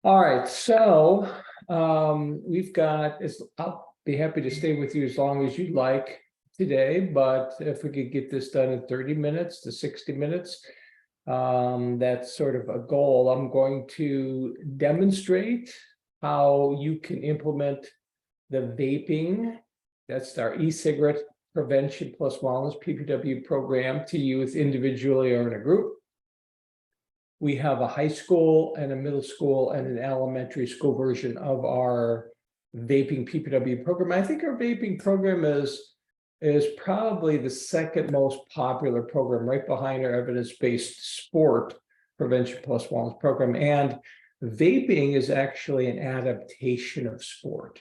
All right, so we've got, I'll be happy to stay with you as long as you like today, but if we could get this done in 30 minutes to 60 minutes, that's sort of a goal. I'm going to demonstrate how you can implement the vaping, that's our e-cigarette prevention plus wellness PPW program to youth individually or in a group. We have a high school and a middle school and an elementary school version of our vaping PPW program. I think our vaping program is probably the second most popular program, right behind our evidence-based sport prevention plus wellness program. And vaping is actually an adaptation of sport.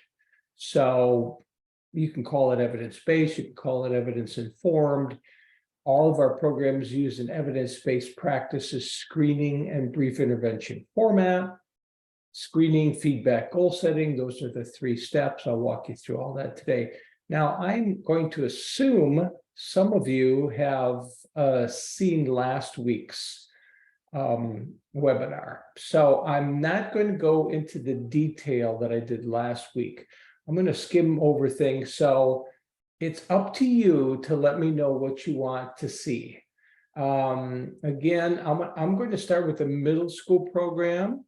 So you can call it evidence-based, you can call it evidence-informed. All of our programs use an evidence-based practices screening and brief intervention format. Screening, feedback, goal setting, those are the 3 steps. I'll walk you through all that today. Now, I'm going to assume some of you have seen last week's webinar. So I'm not going to go into the detail that I did last week. I'm going to skim over things. So it's up to you to let me know what you want to see. Again, I'm going to start with the middle school program.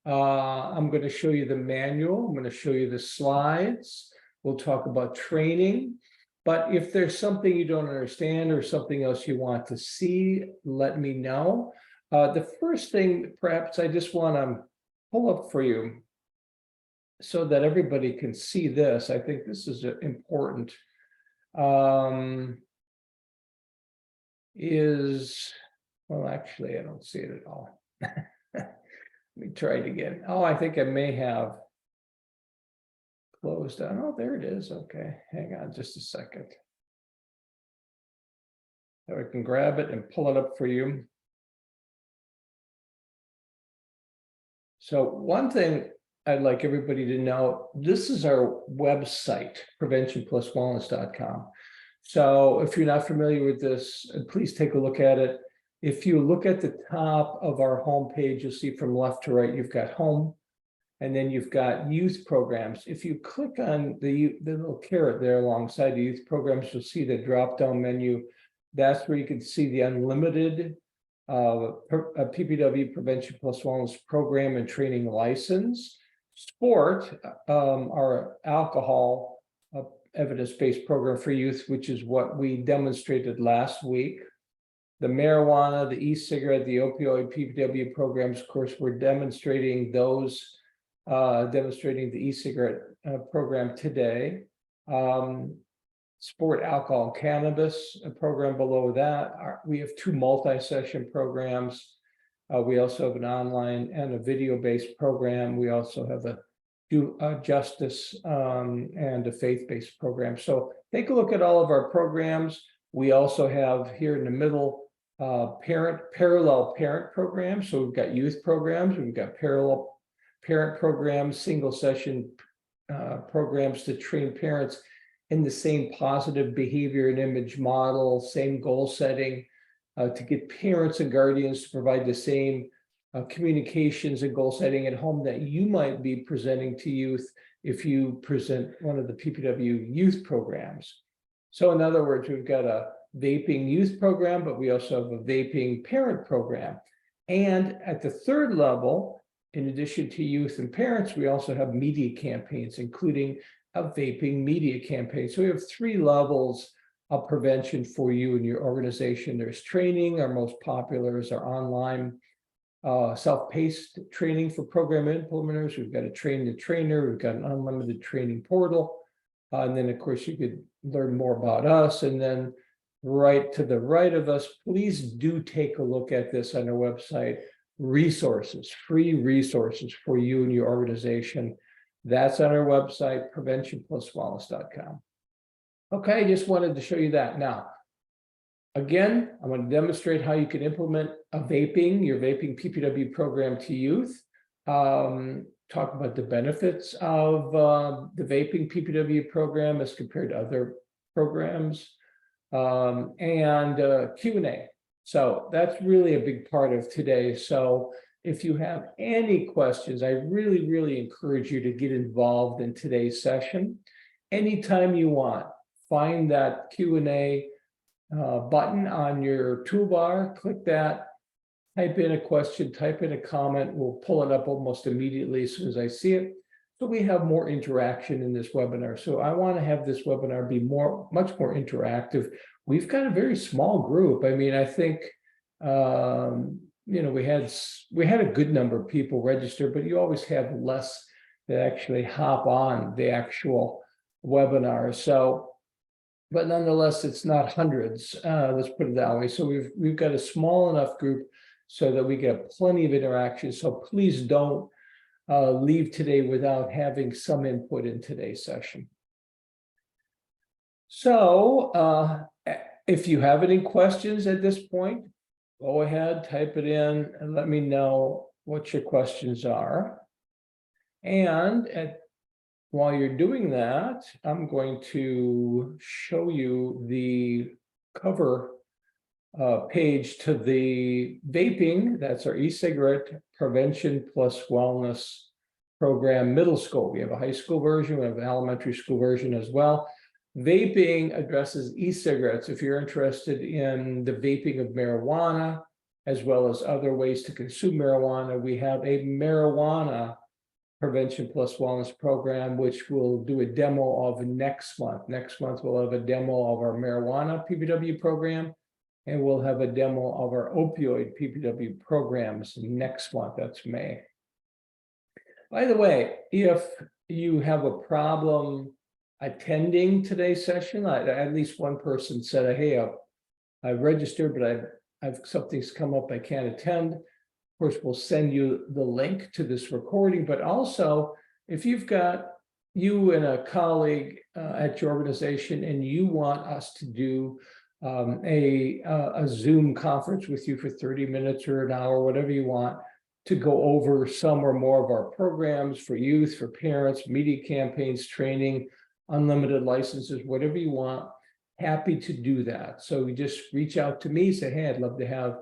I'm going to show you the manual. I'm going to show you the slides. We'll talk about training. But if there's something you don't understand or something else you want to see, let me know. The first thing, perhaps I just want to pull up for you so that everybody can see this. I think this is important. Well, actually, I don't see it at all. Let me try it again. Oh, I think I may have closed down. Oh, there it is. Okay, hang on just a second. So I can grab it and pull it up for you. So one thing I'd like everybody to know, this is our website, preventionpluswellness.com. So if you're not familiar with this, please take a look at it. If you look at the top of our homepage, you'll see from left to right, you've got home, and then you've got youth programs. If you click on the little caret there alongside the youth programs, you'll see the drop-down menu. That's where you can see the unlimited PPW Prevention Plus Wellness Program and Training License. Sport, our alcohol evidence-based program for youth, which is what we demonstrated last week. The marijuana, the e-cigarette, the opioid PPW programs, of course, we're demonstrating those, demonstrating the e-cigarette program today. Sport, alcohol, and cannabis, a program below that. We have 2 multi-session programs. We also have an online and a video-based program. We also have a justice and a faith-based program. So take a look at all of our programs. We also have here in the middle parallel parent programs. So we've got youth programs, we've got parallel parent programs, single session programs to train parents in the same positive behavior and image model, same goal setting, to get parents and guardians to provide the same communications and goal setting at home that you might be presenting to youth if you present one of the PPW youth programs. So in other words, we've got a vaping youth program, but we also have a vaping parent program. And at the 3rd level, in addition to youth and parents, we also have media campaigns, including a vaping media campaign. So we have 3 levels of prevention for you and your organization. There's training. Our most popular is our online self-paced training for program implementers. We've got a train the trainer. We've got an unlimited training portal. And then, of course, you could learn more about us. And then right to the right of us, please do take a look at this on our website. Resources, free resources for you and your organization. That's on our website, preventionpluswellness.com. Okay, I just wanted to show you that. Now, again, I'm going to demonstrate how you can implement your vaping PPW program to youth. Talk about the benefits of the vaping PPW program as compared to other programs, and Q&A. So that's really a big part of today. So if you have any questions, I really, really encourage you to get involved in today's session. Anytime you want, find that Q&A button on your toolbar, click that, type in a question, type in a comment, we'll pull it up almost immediately as soon as I see it. So we have more interaction in this webinar. So I want to have this webinar be much more interactive. We've got a very small group. I mean, I think, you know, we had a good number of people register, but you always have less that actually hop on the actual webinar. So, but nonetheless, it's not hundreds. Let's put it that way. So we've got a small enough group so that we get plenty of interaction. So please don't leave today without having some input in today's session. So if you have any questions at this point, go ahead, type it in and let me know what your questions are. And while you're doing that, I'm going to show you the cover page to the vaping. That's our e-cigarette prevention plus wellness program, middle school. We have a high school version, we have an elementary school version as well. Vaping addresses e-cigarettes. If you're interested in the vaping of marijuana, as well as other ways to consume marijuana, we have a marijuana prevention plus wellness program, which we'll do a demo of next month. Next month, we'll have a demo of our marijuana PPW program, and we'll have a demo of our opioid PPW programs next month. That's May. By the way, if you have a problem attending today's session, at least one person said, hey, I registered, but I've something's come up, I can't attend. Of course, we'll send you the link to this recording, but also if you've got you and a colleague at your organization and you want us to do a Zoom conference with you for 30 minutes or an hour, whatever you want, to go over some or more of our programs for youth, for parents, media campaigns, training, unlimited licenses, whatever you want, happy to do that. So you just reach out to me, say, hey, I'd love to have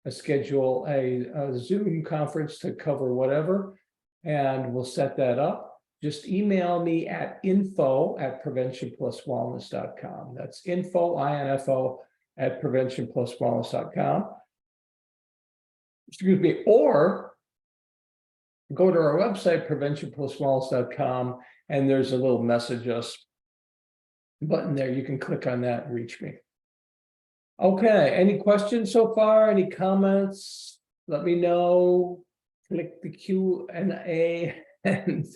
a schedule a Zoom conference to cover whatever, and we'll set that up. Just email me at info@preventionpluswellness.com. That's info at preventionpluswellness.com. Excuse me, or go to our website, preventionpluswellness.com, and there's a little message us button there. You can click on that and reach me. Okay, any questions so far? Any comments? Let me know. Click the Q&A and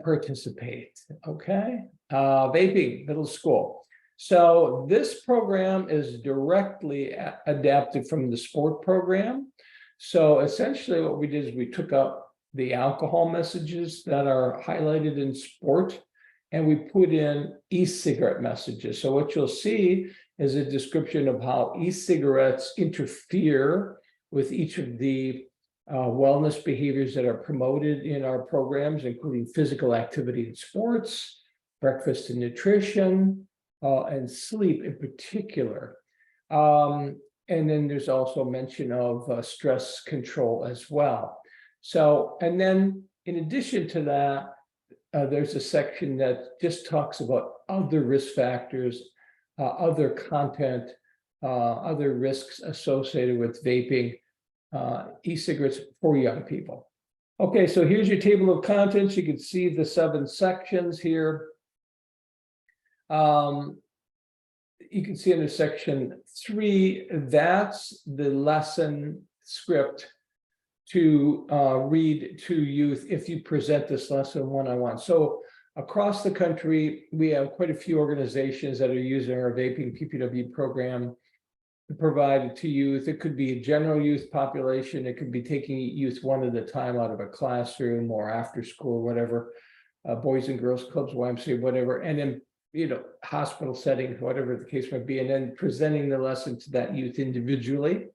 participate. Okay, vaping, middle school. So this program is directly adapted from the sport program. So essentially what we did is we took up the alcohol messages that are highlighted in sport and we put in e-cigarette messages. So what you'll see is a description of how e-cigarettes interfere with each of the wellness behaviors that are promoted in our programs, including physical activity and sports, breakfast and nutrition, and sleep in particular. And then there's also mention of stress control as well. So, and then in addition to that, there's a section that just talks about other risk factors, other content, other risks associated with vaping, e-cigarettes for young people. Okay, so here's your table of contents. You can see the 7 sections here. You can see under section 3, that's the lesson script to read to youth if you present this lesson one-on-one. So across the country, we have quite a few organizations that are using our vaping PPW program to provide it to youth. It could be a general youth population. It could be taking youth one at a time out of a classroom or after school, whatever, Boys and Girls Clubs, YMCA, whatever, and then, you know, hospital settings, whatever the case might be, and then presenting the lesson to that youth individually.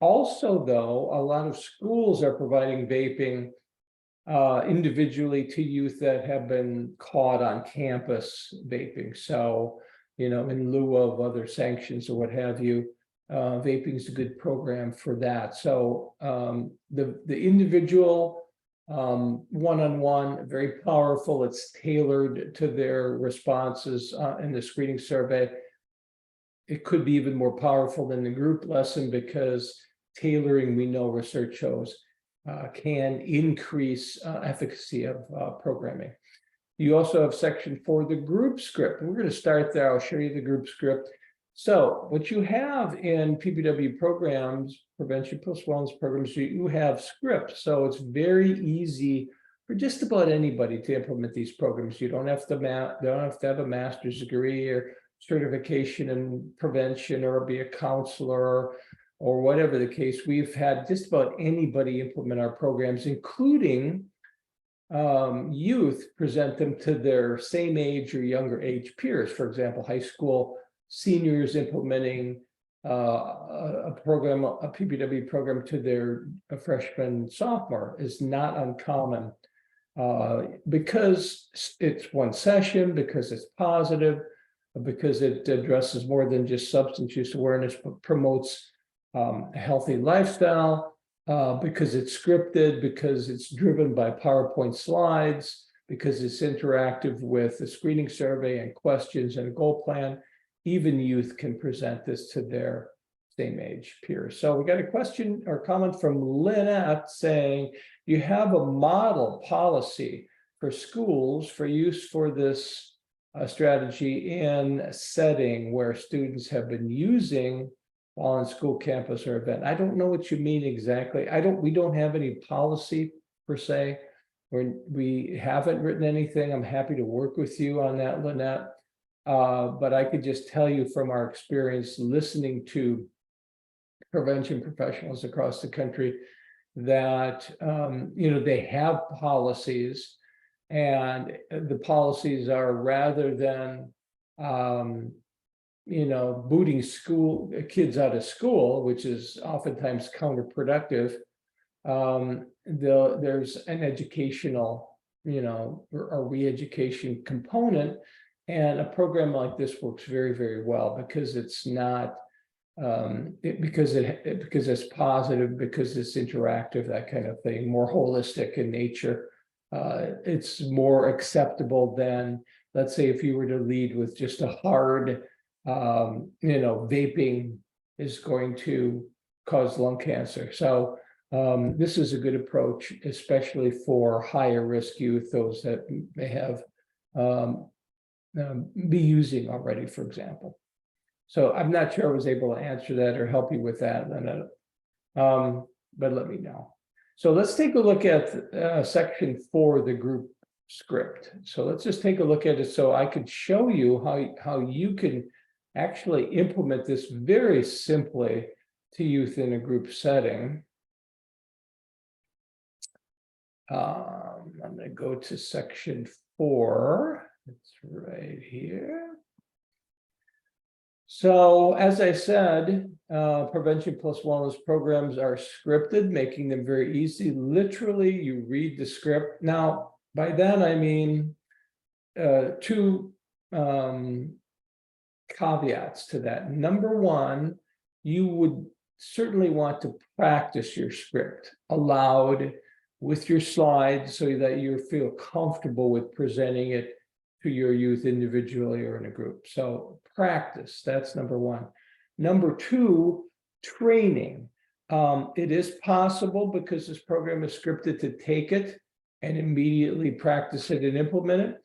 Also, though, a lot of schools are providing vaping individually to youth that have been caught on campus vaping. So, you know, in lieu of other sanctions or what have you, Vaping is a good program for that. So the individual one-on-one, very powerful. It's tailored to their responses in the screening survey. It could be even more powerful than the group lesson because tailoring, we know research shows, can increase efficacy of programming. You also have section 4, the group script. We're going to start there. I'll show you the group script. So what you have in PPW programs, prevention plus wellness programs, you have scripts. So it's very easy for just about anybody to implement these programs. You don't have to have a master's degree or certification in prevention or be a counselor or whatever the case. We've had just about anybody implement our programs, including youth, present them to their same age or younger age peers. For example, high school seniors implementing a program, a PPW program to their freshman, sophomore is not uncommon because it's one session, because it's positive, because it addresses more than just substance use awareness, but promotes a healthy lifestyle, because it's scripted, because it's driven by PowerPoint slides, because it's interactive with the screening survey and questions and a goal plan. Even youth can present this to their same age peers. So we got a question or comment from Lynette saying, you have a model policy for schools for use for this strategy in a setting where students have been using while on school campus or event. I don't know what you mean exactly. We don't have any policy per se. We haven't written anything. I'm happy to work with you on that, Lynette. But I could just tell you from our experience listening to prevention professionals across the country that they have policies, and the policies are, rather than booting school kids out of school, which is oftentimes counterproductive, there's an educational or re-education component. And a program like this works very, very well because it's not because it's positive, because it's interactive, that kind of thing, more holistic in nature. It's more acceptable than, let's say, if you were to lead with just a hard, vaping is going to cause lung cancer. So this is a good approach, especially for higher risk youth, those that may have be using already, for example. So I'm not sure I was able to answer that or help you with that, but let me know. So let's take a look at section 4, the group script. So let's just take a look at it so I could show you how you can actually implement this very simply to youth in a group setting. I'm going to go to section 4. It's right here. So as I said, prevention plus wellness programs are scripted, making them very easy. Literally, you read the script. Now, by that I mean 2 caveats to that. Number one, you would certainly want to practice your script aloud with your slides so that you feel comfortable with presenting it to your youth individually or in a group. So practice, that's number one. Number 2, training. It is possible, because this program is scripted, to take it and immediately practice it and implement it.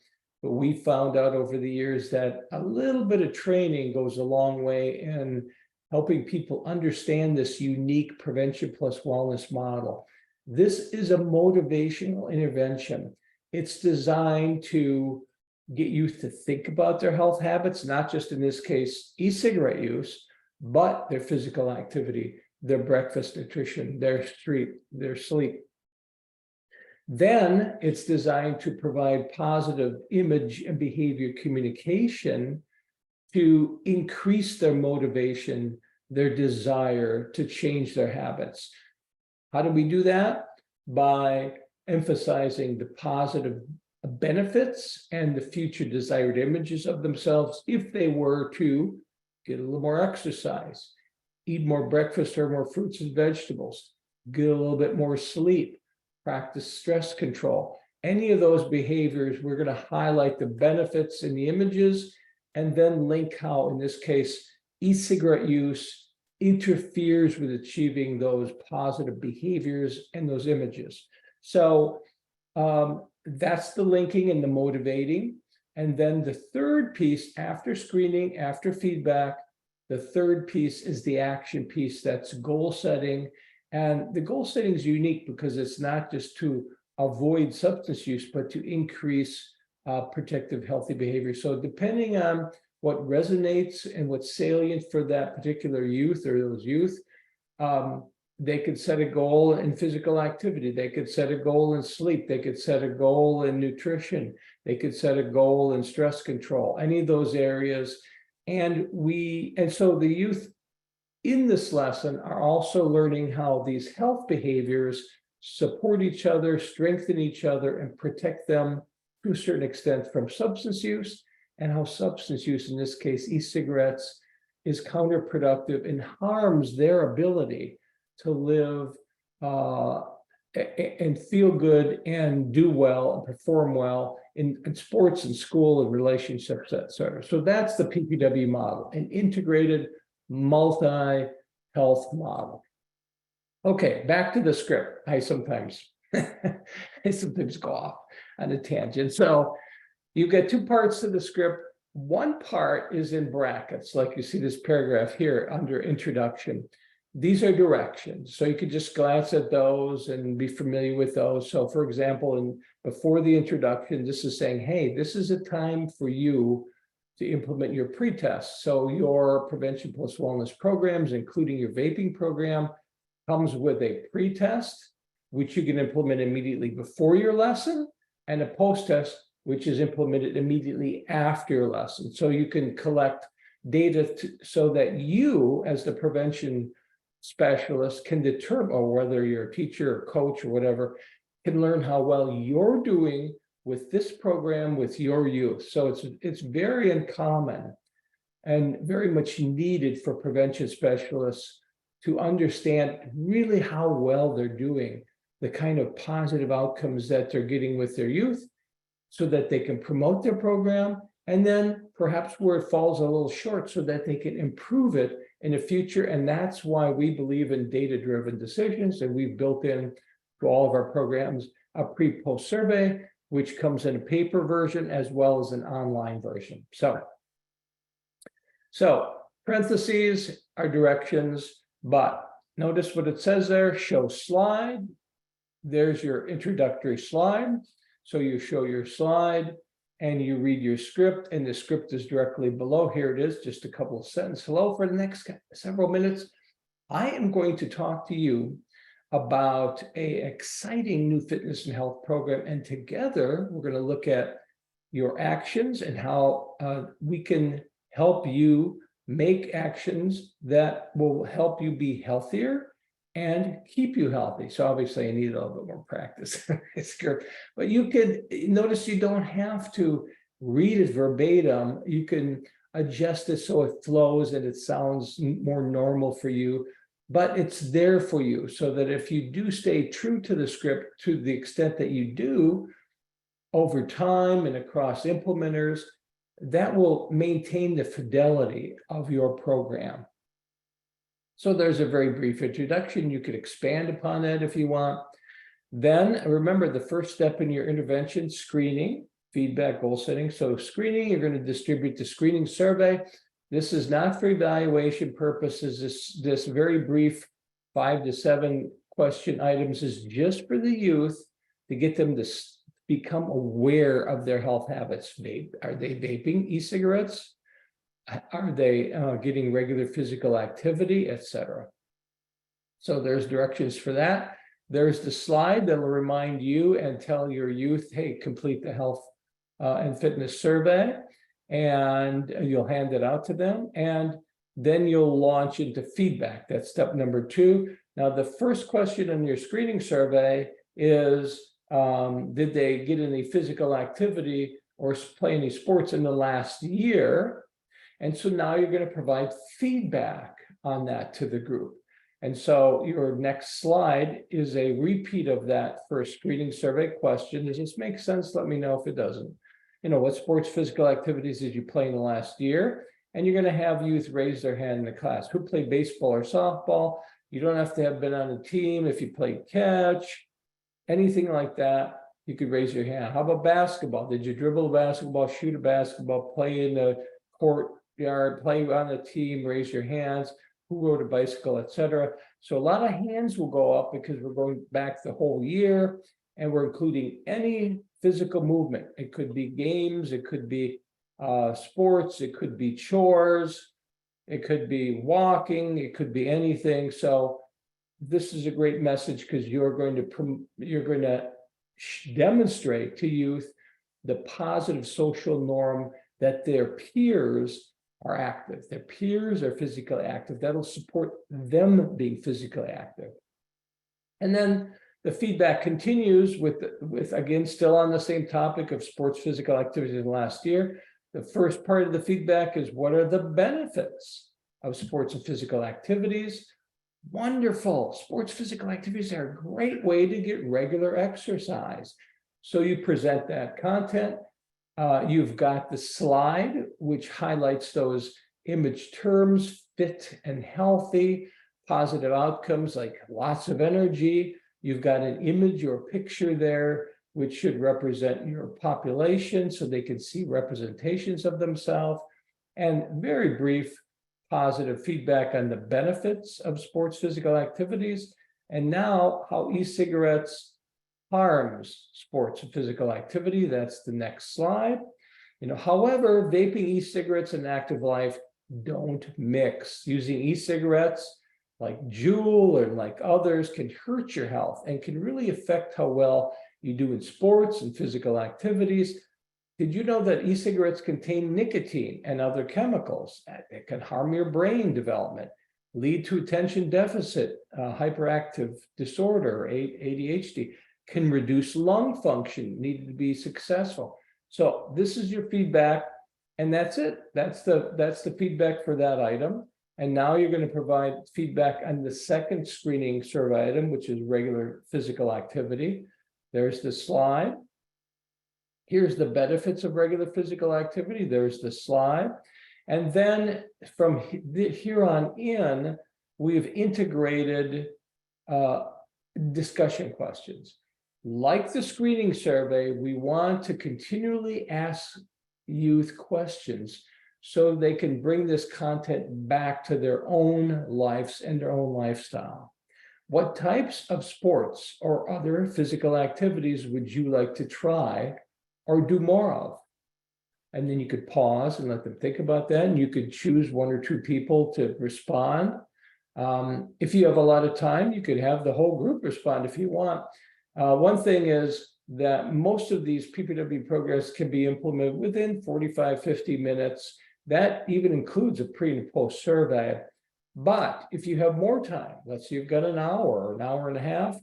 But we found out over the years that a little bit of training goes a long way in helping people understand this unique prevention plus wellness model. This is a motivational intervention. It's designed to get youth to think about their health habits, not just in this case, e-cigarette use, but their physical activity, their breakfast nutrition, their sleep. Then it's designed to provide positive image and behavior communication to increase their motivation, their desire to change their habits. How do we do that? By emphasizing the positive benefits and the future desired images of themselves if they were to get a little more exercise, eat more breakfast or more fruits and vegetables, get a little bit more sleep, practice stress control. Any of those behaviors, we're going to highlight the benefits in the images and then link how, in this case, e-cigarette use interferes with achieving those positive behaviors and those images. So that's the linking and the motivating. And then the third piece, after screening, after feedback, the third piece is the action piece. That's goal setting. And the goal setting is unique because it's not just to avoid substance use, but to increase protective, healthy behavior. So depending on what resonates and what's salient for that particular youth or those youth, they could set a goal in physical activity. They could set a goal in sleep. They could set a goal in nutrition. They could set a goal in stress control, any of those areas. And so the youth in this lesson are also learning how these health behaviors support each other, strengthen each other, and protect them to a certain extent from substance use, and how substance use, in this case, e-cigarettes, is counterproductive and harms their ability to live and feel good and do well and perform well in sports and school and relationships, et cetera. So that's the PPW model, an integrated multi-health model. Okay, back to the script. I sometimes go off on a tangent. So you get two parts to the script. One part is in brackets, like you see this paragraph here under introduction. These are directions, so you could just glance at those and be familiar with those. So for example, before the introduction, this is saying, hey, this is a time for you to implement your pre-test. So your prevention post-wellness programs, including your vaping program, comes with a pre-test, which you can implement immediately before your lesson, and a post-test, which is implemented immediately after your lesson. So you can collect data so that you, as the prevention specialist, can determine, or whether you're a teacher or coach or whatever, can learn how well you're doing with this program with your youth. So it's very uncommon and very much needed for prevention specialists to understand really how well they're doing, the kind of positive outcomes that they're getting with their youth, so that they can promote their program, and then perhaps where it falls a little short, so that they can improve it in the future. And that's why we believe in data-driven decisions, and we've built in to all of our programs a pre-post survey, which comes in a paper version as well as an online version. So parentheses are directions, but notice what it says there, show slide. There's your introductory slide. So you show your slide and you read your script, and the script is directly below. Here it is, just a couple of sentences. Hello, for the next several minutes, I am going to talk to you about an exciting new fitness and health program. And together, we're going to look at your actions and how we can help you make actions that will help you be healthier and keep you healthy. So obviously I need a little bit more practice, but you could notice you don't have to read it verbatim. You can adjust it so it flows and it sounds more normal for you, but it's there for you, so that if you do stay true to the script to the extent that you do over time and across implementers, that will maintain the fidelity of your program. So there's a very brief introduction. You could expand upon that if you want. Then remember the first step in your intervention, screening, feedback, goal setting. So screening, you're going to distribute the screening survey. This is not for evaluation purposes. This very brief 5 to 7 question items is just for the youth to get them to become aware of their health habits. Are they vaping e-cigarettes? Are they getting regular physical activity, etc.? So there's directions for that. There's the slide that will remind you and tell your youth, hey, complete the health and fitness survey, and you'll hand it out to them. And then you'll launch into feedback. That's step number 2. Now, the first question on your screening survey is, did they get any physical activity or play any sports in the last year? And so now you're going to provide feedback on that to the group. And so your next slide is a repeat of that first screening survey question. Does this make sense? Let me know if it doesn't. What sports physical activities did you play in the last year? And you're going to have youth raise their hand in the class. Who played baseball or softball? You don't have to have been on a team. If you played catch, anything like that, you could raise your hand. How about basketball? Did you dribble a basketball, shoot a basketball, play in the courtyard, play on a team, raise your hands? Who rode a bicycle, etc. So a lot of hands will go up because we're going back the whole year and we're including any physical movement. It could be games, it could be sports, it could be chores, it could be walking, it could be anything. So this is a great message because you're going to demonstrate to youth the positive social norm that their peers are active. Their peers are physically active. That'll support them being physically active. And then the feedback continues with again, still on the same topic of sports physical activities in the last year. The first part of the feedback is, what are the benefits of sports and physical activities? Wonderful. Sports physical activities are a great way to get regular exercise. So you present that content. You've got the slide, which highlights those image terms: fit and healthy, positive outcomes like lots of energy. You've got an image or picture there, which should represent your population so they can see representations of themselves, and very brief positive feedback on the benefits of sports physical activities, and now how e-cigarettes harms sports and physical activity. That's the next slide. However, vaping, e-cigarettes, and active life don't mix. Using e-cigarettes like Juul and like others can hurt your health and can really affect how well you do in sports and physical activities. Did you know that e-cigarettes contain nicotine and other chemicals? It can harm your brain development, lead to attention deficit, hyperactive disorder, ADHD, can reduce lung function needed to be successful. So this is your feedback, and that's it. That's the feedback for that item. And now you're going to provide feedback on the second screening survey item, which is regular physical activity. There's the slide. Here's the benefits of regular physical activity. There's the slide. And then from here on in, we've integrated discussion questions. Like the screening survey, we want to continually ask youth questions so they can bring this content back to their own lives and their own lifestyle. What types of sports or other physical activities would you like to try or do more of? And then you could pause and let them think about that, and you could choose one or two people to respond. If you have a lot of time, you could have the whole group respond if you want. One thing is that most of these PPW programs can be implemented within 45, 50 minutes. That even includes a pre and post survey. But if you have more time, let's say you've got an hour and a half,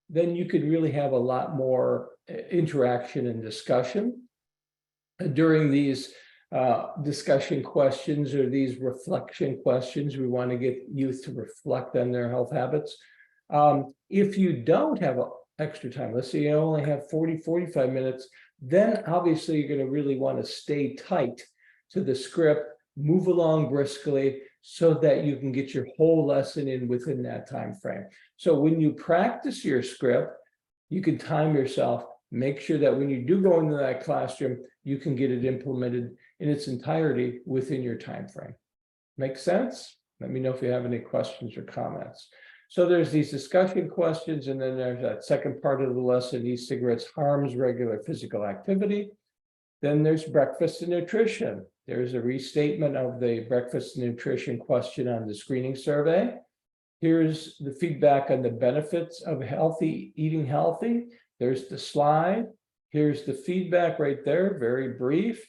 then you could really have a lot more interaction and discussion. During these discussion questions or these reflection questions, we want to get youth to reflect on their health habits. If you don't have extra time, let's say you only have 40, 45 minutes, then obviously you're going to really want to stay tight to the script, move along briskly so that you can get your whole lesson in within that time frame. So when you practice your script, you can time yourself, make sure that when you do go into that classroom, you can get it implemented in its entirety within your time frame. Make sense? Let me know if you have any questions or comments. So there's these discussion questions, and then there's that second part of the lesson, e-cigarettes harms regular physical activity. Then there's breakfast and nutrition. There's a restatement of the breakfast and nutrition question on the screening survey. Here's the feedback on the benefits of eating healthy. There's the slide. Here's the feedback right there, very brief.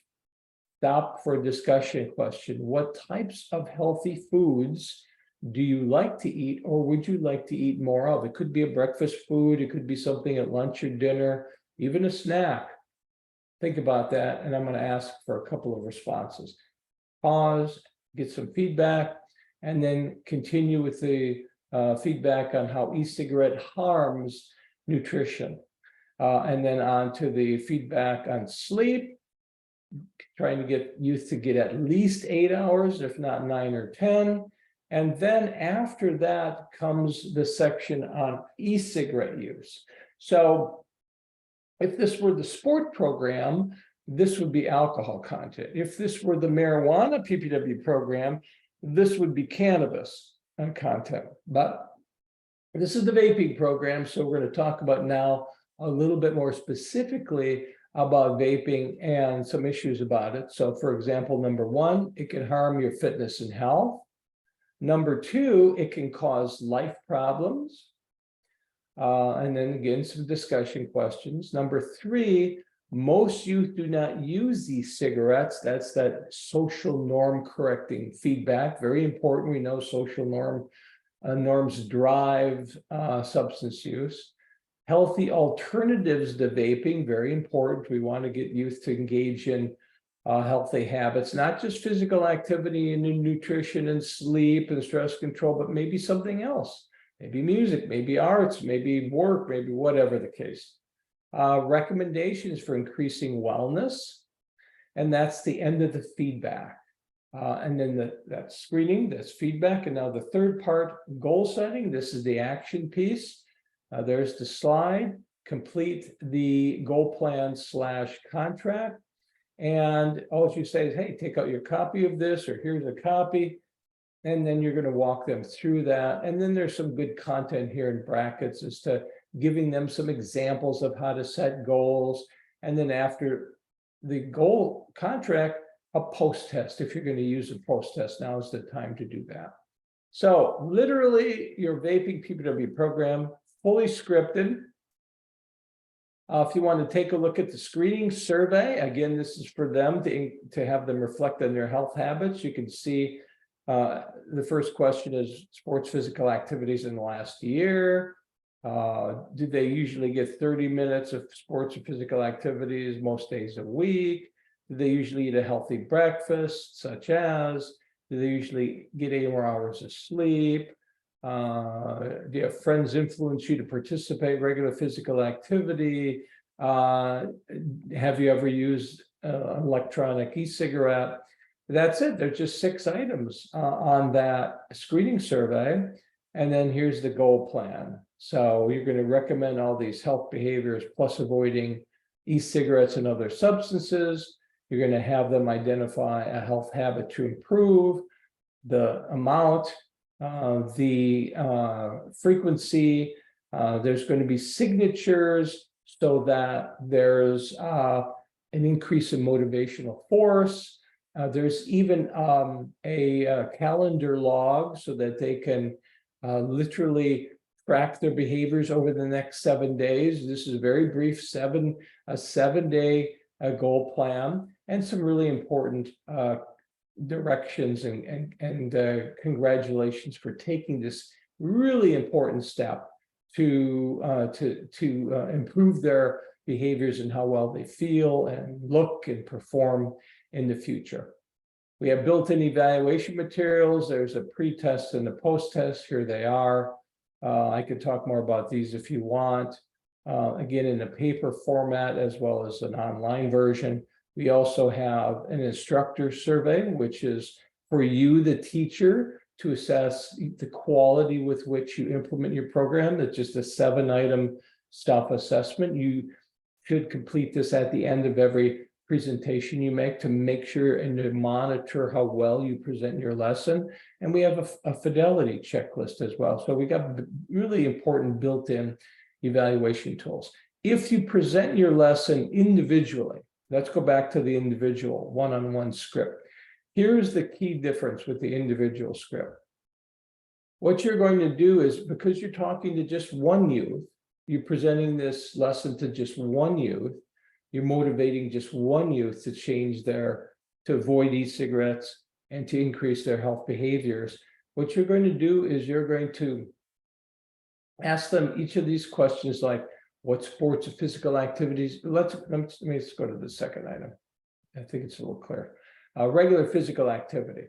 Stop for a discussion question. What types of healthy foods do you like to eat, or would you like to eat more of? It could be a breakfast food. It could be something at lunch or dinner, even a snack. Think about that, and I'm going to ask for a couple of responses. Pause, get some feedback. and then continue with the feedback on how e-cigarette harms nutrition. And then on to the feedback on sleep, trying to get youth to get at least 8 hours, if not 9 or 10. And then after that comes the section on e-cigarette use. So if this were the sport program, this would be alcohol content. If this were the marijuana PPW program, this would be cannabis content. But this is the vaping program, so we're going to talk about now a little bit more specifically about vaping and some issues about it. So for example, number one, it can harm your fitness and health. Number two, it can cause life problems. And then again, some discussion questions. Number three, most youth do not use these cigarettes. That's that social norm correcting feedback. Very important. We know social norms drive substance use. Healthy alternatives to vaping, very important. We want to get youth to engage in healthy habits, not just physical activity and nutrition and sleep and stress control, but maybe something else. Maybe music, maybe arts, maybe work, maybe whatever the case. Recommendations for increasing wellness. And that's the end of the feedback. And then that's screening, that's feedback. And now the third part, goal setting. This is the action piece. There's the slide. Complete the goal plan / contract. And all you say is, hey, take out your copy of this, or here's a copy. And then you're going to walk them through that. And then there's some good content here in brackets as to giving them some examples of how to set goals. And then after the goal contract, a post test. If you're going to use a post test, now is the time to do that. So literally your vaping PPW program, fully scripted. If you want to take a look at the screening survey, again, this is for them to have them reflect on their health habits. You can see the first question is sports physical activities in the last year. Do they usually get 30 minutes of sports or physical activities most days a week? Do they usually eat a healthy breakfast, such as? Do they usually get 8 more hours of sleep? Do you have friends influence you to participate in regular physical activity? Have you ever used an electronic e-cigarette? That's it. There's just 6 items on that screening survey. And then here's the goal plan. So you're going to recommend all these health behaviors plus avoiding e-cigarettes and other substances. You're going to have them identify a health habit to improve, the amount, the frequency. There's going to be signatures so that there's an increase in motivational force. There's even a calendar log so that they can literally track their behaviors over the next 7 days. This is a very brief a 7-day goal plan, and some really important directions and congratulations for taking this really important step to improve their behaviors and how well they feel and look and perform in the future. We have built-in evaluation materials. There's a pre-test and a post-test. Here they are. I could talk more about these if you want. Again, in a paper format as well as an online version. We also have an instructor survey, which is for you, the teacher, to assess the quality with which you implement your program. It's just a 7-item self-assessment. You should complete this at the end of every presentation you make to make sure and to monitor how well you present your lesson. And we have a fidelity checklist as well. So we got really important built-in evaluation tools. If you present your lesson individually, let's go back to the individual one-on-one script. Here's the key difference with the individual script. What you're going to do is, because you're talking to just one youth, you're presenting this lesson to just one youth, you're motivating just one youth to change to avoid e-cigarettes and to increase their health behaviors. What you're going to do is you're going to ask them each of these questions, like what sports or physical activities. Let's go to the second item. I think it's a little clear. Regular physical activity.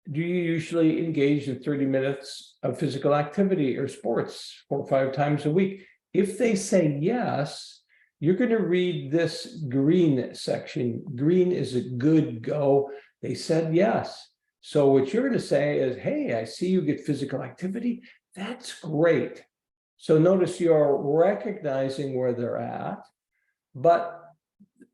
do you usually engage in 30 minutes of physical activity or sports 4 or 5 times a week? If they say yes, you're going to read this green section. Green is a good go. They said yes. So what you're going to say is, hey, I see you get physical activity. That's great. So notice you're recognizing where they're at, but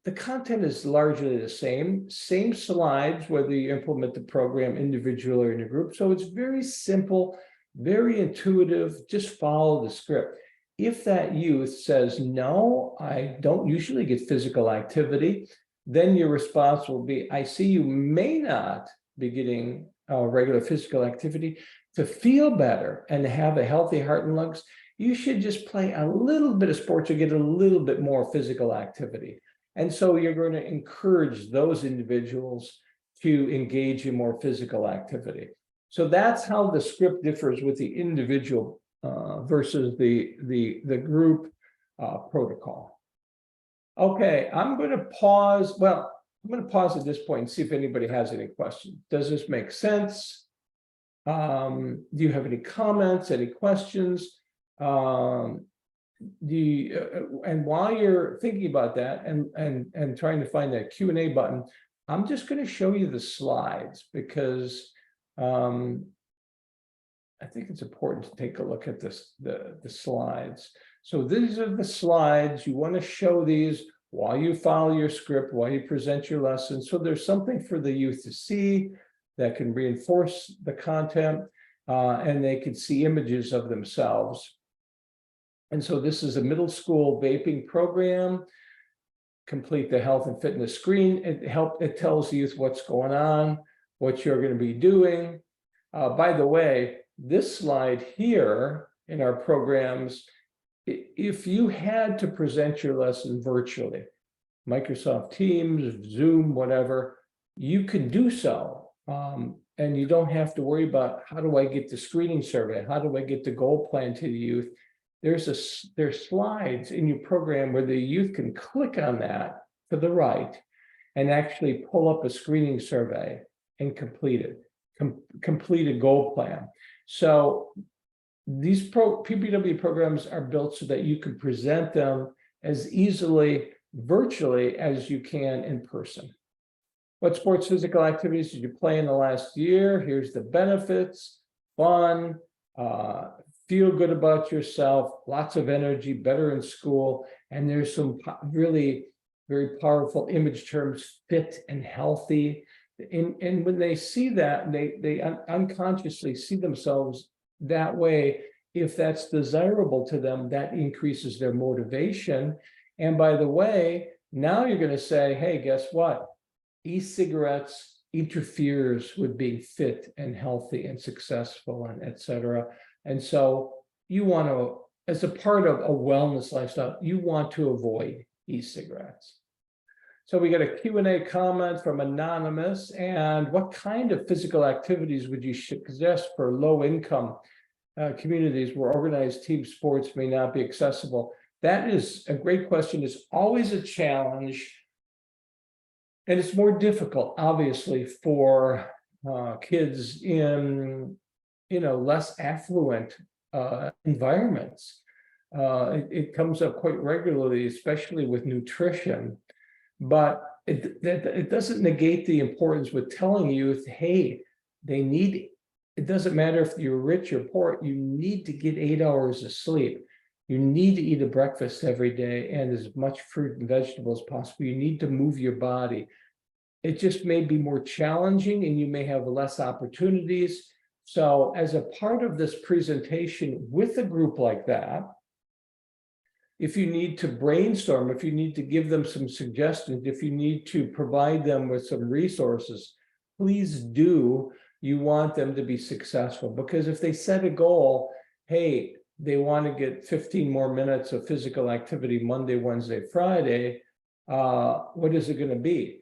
the content is largely the same slides, whether you implement the program individually or in a group. So it's very simple, very intuitive, just follow the script. If that youth says, no, I don't usually get physical activity, then your response will be, I see you may not be getting regular physical activity. To feel better and have a healthy heart and lungs, you should just play a little bit of sports or get a little bit more physical activity. And so you're going to encourage those individuals to engage in more physical activity. So that's how the script differs with the individual versus the group protocol. Okay, I'm going to pause. Well, I'm going to pause at this point and see if anybody has any questions. Does this make sense? Do you have any comments, any questions? And while you're thinking about that and trying to find that Q&A button, I'm just going to show you the slides because I think it's important to take a look at this, the slides. So these are the slides. You want to show these while you follow your script, while you present your lesson. So there's something for the youth to see that can reinforce the content, and they can see images of themselves. And so this is a middle school vaping program. Complete the health and fitness screen. It tells youth what's going on, what you're going to be doing. By the way, this slide here in our programs, if you had to present your lesson virtually, Microsoft Teams, Zoom, whatever, you can do so. And you don't have to worry about how do I get the screening survey? How do I get the goal plan to the youth? There's slides in your program where the youth can click on that to the right and actually pull up a screening survey and complete it, complete a goal plan. So these PPW programs are built so that you can present them as easily virtually as you can in person. What sports physical activities did you play in the last year? Here's the benefits: fun, feel good about yourself, lots of energy, better in school. And there's some really very powerful image terms, fit and healthy. And when they see that, they unconsciously see themselves that way. If that's desirable to them, that increases their motivation. And by the way, now you're going to say, hey, guess what? E-cigarettes interferes with being fit and healthy and successful and et cetera. And so you want to, as a part of a wellness lifestyle, you want to avoid e-cigarettes. So we got a Q&A comment from Anonymous. And what kind of physical activities would you suggest for low-income communities where organized team sports may not be accessible? That is a great question. It's always a challenge. And it's more difficult, obviously, for kids in, less affluent environments. It comes up quite regularly, especially with nutrition. But it doesn't negate the importance with telling youth, hey, it doesn't matter if you're rich or poor, you need to get 8 hours of sleep. You need to eat a breakfast every day and as much fruit and vegetables as possible. You need to move your body. It just may be more challenging and you may have less opportunities. So as a part of this presentation with a group like that, if you need to brainstorm, if you need to give them some suggestions, if you need to provide them with some resources, please do. You want them to be successful, because if they set a goal, hey, they want to get 15 more minutes of physical activity Monday, Wednesday, Friday, what is it going to be?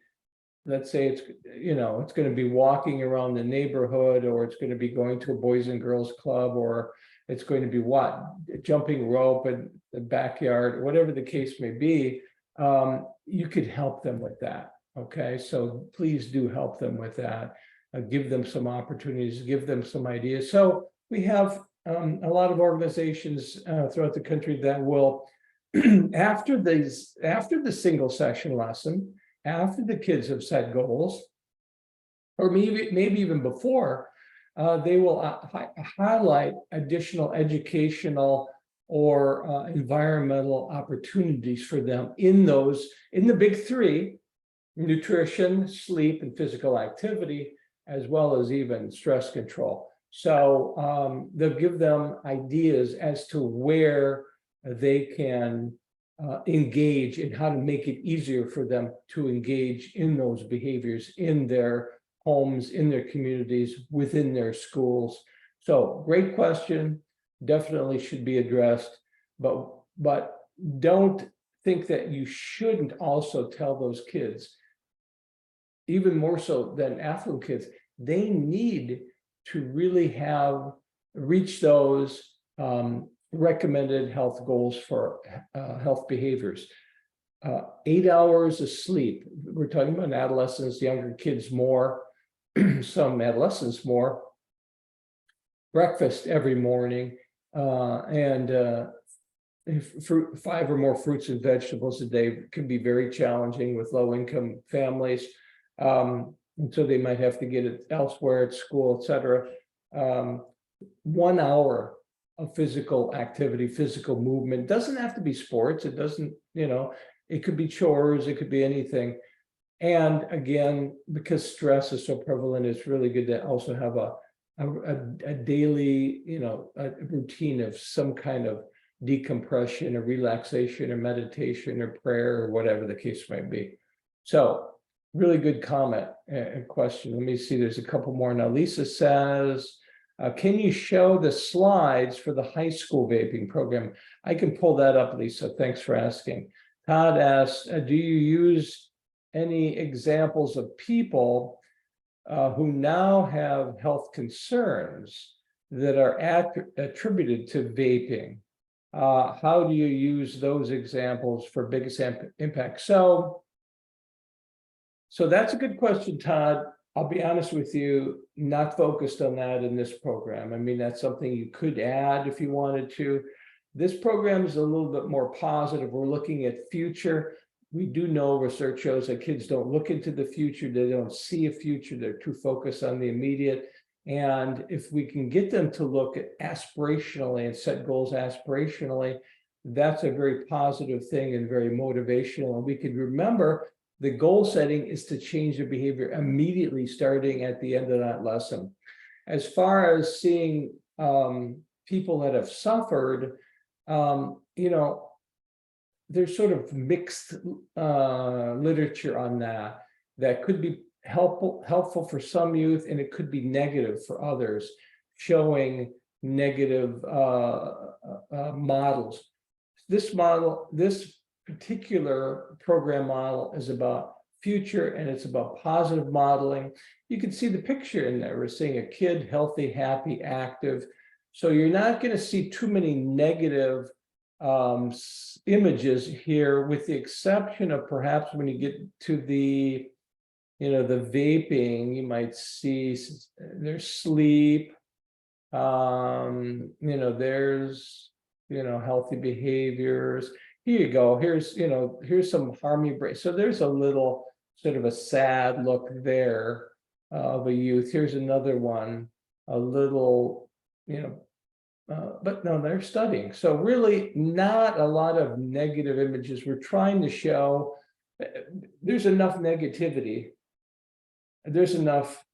Let's say it's, it's going to be walking around the neighborhood, or it's going to be going to a Boys and Girls Club, or it's going to be what? Jumping rope in the backyard, whatever the case may be. You could help them with that. Okay, so please do help them with that. give them some opportunities, give them some ideas. So we have a lot of organizations throughout the country that will, after the single session lesson, after the kids have set goals, or maybe even before, they will highlight additional educational or environmental opportunities for them in the big three: nutrition, sleep, and physical activity, as well as even stress control. So they'll give them ideas as to where they can engage and how to make it easier for them to engage in those behaviors in their homes, in their communities, within their schools. So great question, definitely should be addressed, but don't think that you shouldn't also tell those kids, even more so than affluent kids, they need to really reach those recommended health goals for health behaviors. 8 hours of sleep. We're talking about adolescents, younger kids more, some adolescents more. Breakfast every morning, and 5 or more fruits and vegetables a day can be very challenging with low-income families. And so they might have to get it elsewhere at school, etc. 1 hour of physical activity, physical movement. Doesn't have to be sports. It doesn't, it could be chores, it could be anything. And again, because stress is so prevalent, it's really good to also have a daily, a routine of some kind of decompression or relaxation or meditation or prayer or whatever the case might be. So really good comment and question. Let me see, there's a couple more now. Lisa says, can you show the slides for the high school vaping program? I can pull that up, Lisa. Thanks for asking. Todd asks, do you use any examples of people who now have health concerns that are attributed to vaping? How do you use those examples for biggest impact? So that's a good question, Todd. I'll be honest with you, not focused on that in this program. I mean, that's something you could add if you wanted to. This program is a little bit more positive. We're looking at future. We do know research shows that kids don't look into the future. They don't see a future. They're too focused on the immediate. And if we can get them to look at aspirationally and set goals aspirationally, that's a very positive thing and very motivational. And we can remember the goal setting is to change the behavior immediately starting at the end of that lesson. As far as seeing people that have suffered, there's sort of mixed literature on that could be helpful for some youth, and it could be negative for others, showing negative models. This particular program model is about future, and it's about positive modeling. You can see the picture in there. We're seeing a kid, healthy, happy, active. So you're not going to see too many negative images here, with the exception of perhaps when you get to the vaping, you might see there's sleep, there's healthy behaviors. Here you go. Here's some harmony break. So there's a little sort of a sad look there of a youth. Here's another one, a little, but no, they're studying. So really not a lot of negative images. We're trying to show there's enough negativity. There's enough,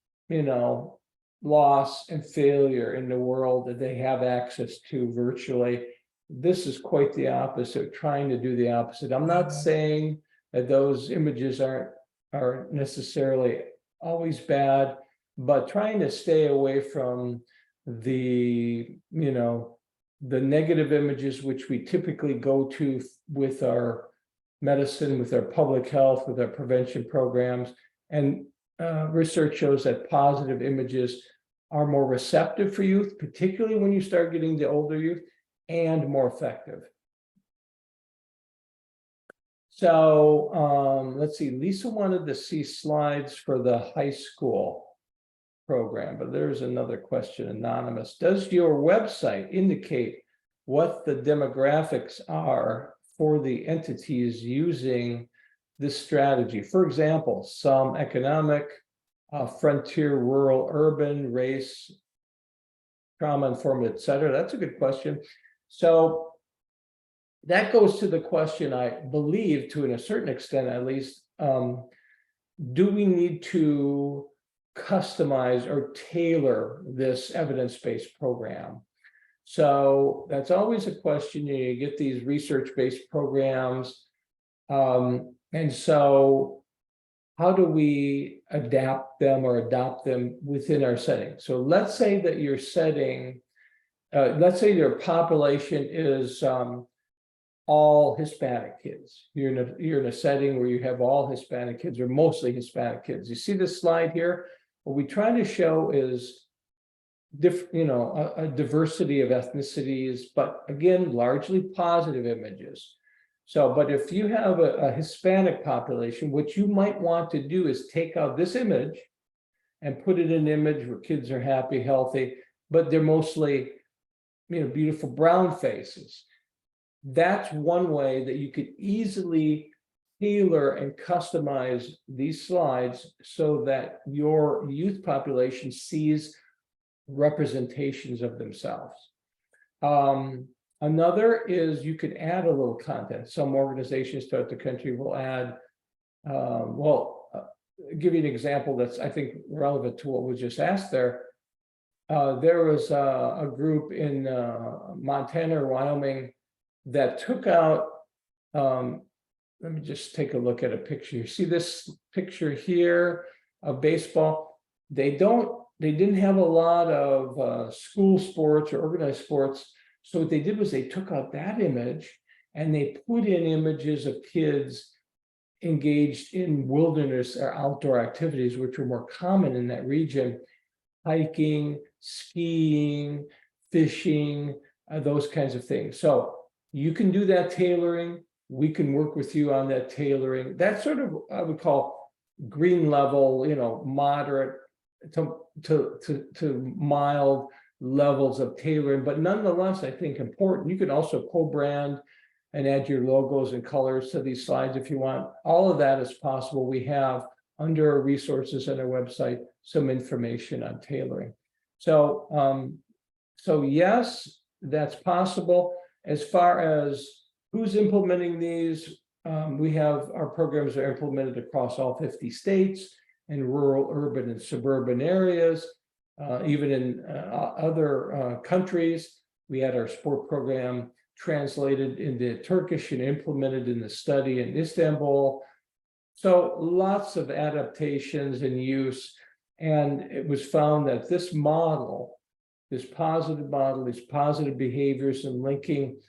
loss and failure in the world that they have access to virtually. This is quite the opposite, trying to do the opposite. I'm not saying that those images are necessarily always bad, but trying to stay away from the negative images, which we typically go to with our medicine, with our public health, with our prevention programs. And research shows that positive images are more receptive for youth, particularly when you start getting the older youth, and more effective. So let's see, Lisa wanted to see slides for the high school. program. But there's another question, anonymous. Does your website indicate what the demographics are for the entities using this strategy? For example, some economic, frontier, rural, urban, race, trauma-informed, et cetera. That's a good question. So that goes to the question, I believe, to a certain extent, at least, do we need to customize or tailor this evidence-based program? So that's always a question. You get these research-based programs. And so how do we adapt them or adopt them within our setting? So let's say that your setting, let's say your population is all Hispanic kids. You're in a setting where you have all Hispanic kids or mostly Hispanic kids. You see this slide here? What we try to show is a diversity of ethnicities, but again, largely positive images. So, but if you have a Hispanic population, what you might want to do is take out this image and put it in an image where kids are happy, healthy, but they're mostly, beautiful brown faces. That's one way that you could easily tailor and customize these slides so that your youth population sees representations of themselves. Another is you could add a little content. Some organizations throughout the country will add, give you an example that's, I think, relevant to what was just asked there. There was a group in Montana or Wyoming that took out, let me just take a look at a picture. You see this picture here of baseball? They didn't have a lot of school sports or organized sports. So what they did was they took out that image and they put in images of kids engaged in wilderness or outdoor activities, which were more common in that region: hiking, skiing, fishing, those kinds of things. So you can do that tailoring. We can work with you on that tailoring. That's sort of, I would call, green level, moderate to mild levels of tailoring, but nonetheless, I think important. You can also co-brand and add your logos and colors to these slides if you want. All of that is possible. We have, under our resources on our website, some information on tailoring. So, so yes, that's possible. As far as who's implementing these, we have our programs are implemented across all 50 states in rural, urban, and suburban areas. Even in other countries, we had our sport program translated into Turkish and implemented in the study in Istanbul. So lots of adaptations and use. And it was found that this model, this positive model, these positive behaviors and linking,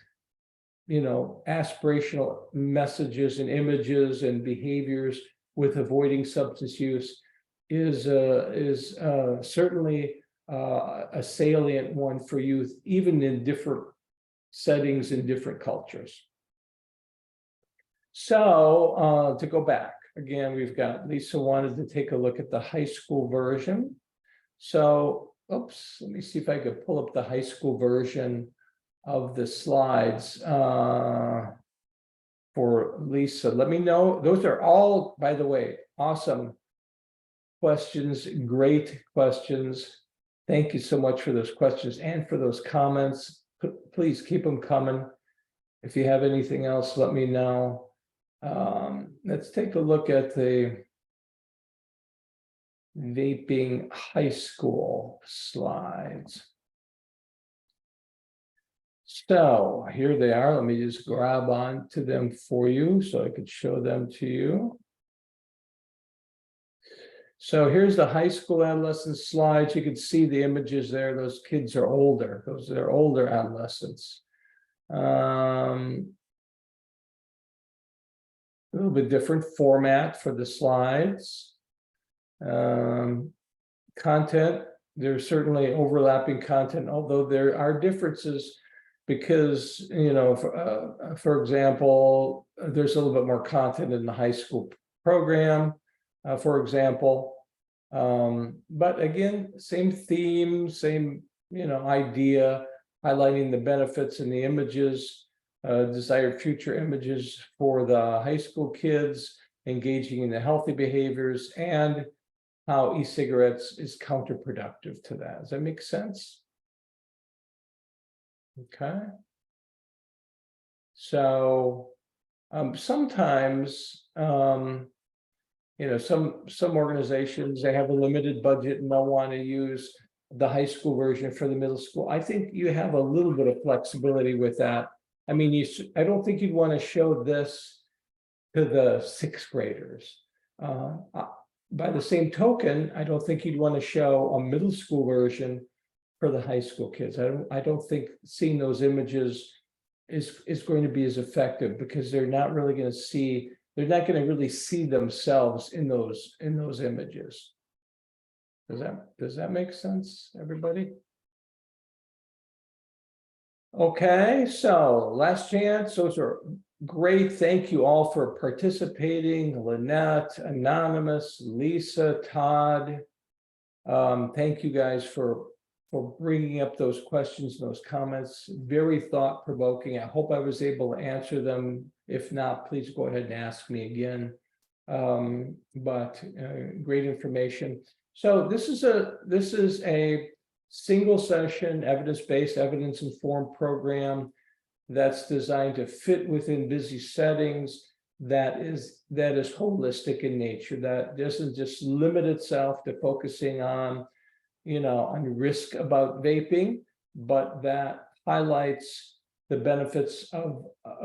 aspirational messages and images and behaviors with avoiding substance use is certainly a salient one for youth, even in different settings in different cultures. So to go back, again, we've got Lisa wanted to take a look at the high school version. So, oops, let me see if I could pull up the high school version of the slides for Lisa. Let me know. Those are all, by the way, awesome questions, great questions. Thank you so much for those questions and for those comments. Please keep them coming. If you have anything else, let me know. Let's take a look at the vaping high school slides. So here they are. Let me just grab on to them for you so I could show them to you. So here's the high school adolescent slides. You can see the images there. Those kids are older. Those are older adolescents. A little bit different format for the slides. Content, there's certainly overlapping content, although there are differences because, for example, there's a little bit more content in the high school program. For example, But again, same theme, same, idea, highlighting the benefits and the images, desired future images for the high school kids, engaging in the healthy behaviors, and how e-cigarettes is counterproductive to that. Does that make sense? Okay. So sometimes some organizations, they have a limited budget and they'll want to use the high school version for the middle school. I think you have a little bit of flexibility with that. I mean, I don't think you'd want to show this to the sixth graders. By the same token, I don't think you'd want to show a middle school version for the high school kids. I don't think seeing those images is going to be as effective, because they're not really going to see, they're not going to really see themselves in those images. Does that make sense, everybody? Okay, so last chance. Those are great. Thank you all for participating. Lynette, Anonymous, Lisa, Todd. Thank you guys for bringing up those questions, those comments. Very thought-provoking. I hope I was able to answer them. If not, please go ahead and ask me again. But great information. So this is a single session, evidence-based, evidence-informed program that's designed to fit within busy settings, that is holistic in nature, that doesn't just limit itself to focusing on risk about vaping, but that highlights the benefits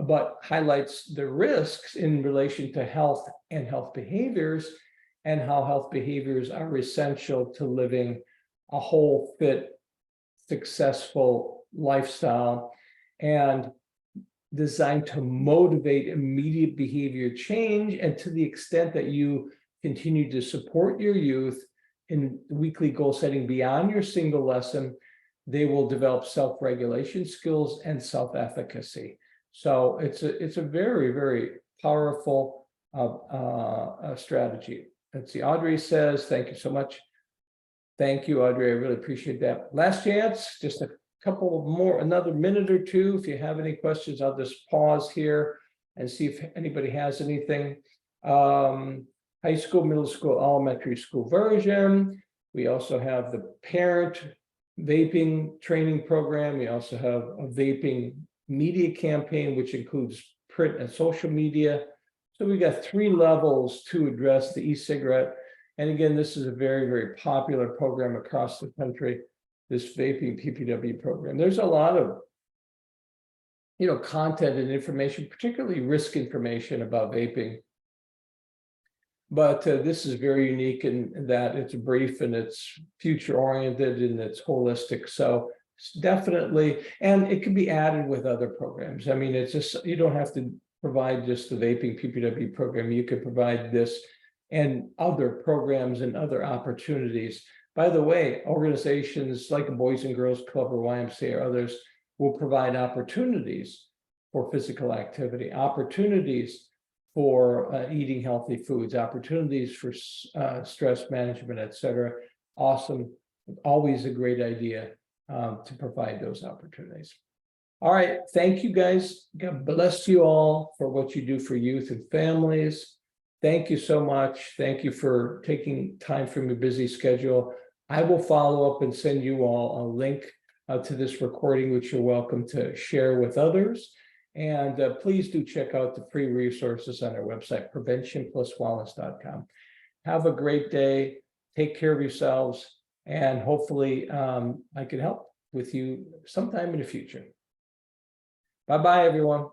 but highlights the risks in relation to health and health behaviors, and how health behaviors are essential to living a whole, fit, successful lifestyle, and designed to motivate immediate behavior change. And to the extent that you continue to support your youth in weekly goal setting beyond your single lesson, they will develop self-regulation skills and self-efficacy. So it's a very, very powerful strategy. Let's see, Audrey says, thank you so much. Thank you, Audrey. I really appreciate that. Last chance, just a couple more, another minute or two. If you have any questions, I'll just pause here and see if anybody has anything. High school, middle school, elementary school version. We also have the parent vaping training program. We also have a vaping media campaign, which includes print and social media. So we got 3 levels to address the e-cigarette. And again, this is a very, very popular program across the country, this vaping PPW program. There's a lot of content and information, particularly risk information about vaping. But this is very unique in that it's brief and it's future oriented and it's holistic. So it's definitely, and it can be added with other programs. I mean, it's just, you don't have to provide just the vaping PPW program. You could provide this and other programs and other opportunities. By the way, organizations like the Boys and Girls Club or YMCA or others will provide opportunities for physical activity, opportunities for eating healthy foods, opportunities for stress management, etc. Awesome. Always a great idea to provide those opportunities. All right. Thank you, guys. God bless you all for what you do for youth and families. Thank you so much. Thank you for taking time from your busy schedule. I will follow up and send you all a link to this recording, which you're welcome to share with others. And please do check out the free resources on our website, preventionpluswellness.com. Have a great day. Take care of yourselves. And hopefully I can help with you sometime in the future. Bye-bye, everyone.